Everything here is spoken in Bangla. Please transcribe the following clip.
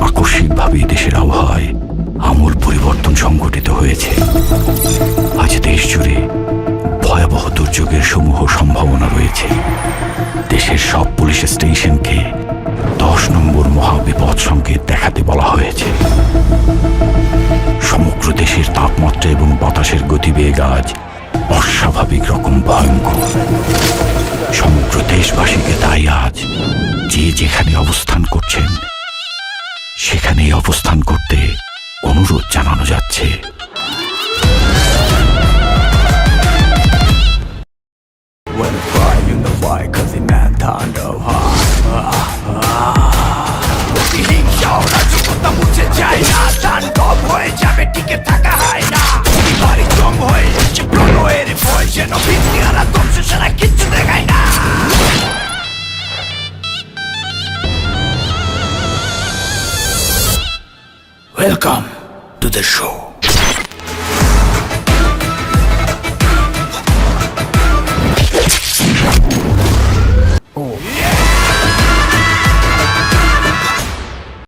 আকস্মিকভাবে দেশের আবহাওয়ায় আমূল পরিবর্তন সংঘটিত হয়েছে। আজ দেশ জুড়ে ভয়াবহ দুর্যোগের সমূহ সম্ভাবনা রয়েছে। দেশের সব পুলিশ স্টেশনকে 10 নম্বর মহাবিপদ সংকেত দেখাতে বলা হয়েছে। সমগ্র দেশের তাপমাত্রা এবং বাতাসের গতিবেগ আজ অস্বাভাবিক রকম ভয়ঙ্কর। সমগ্র দেশবাসীকে তাই আজ যে যেখানে অবস্থান করছেন সেখানেই অবস্থান করতে অনুরোধ জানানো যাচ্ছে। Welcome to the show.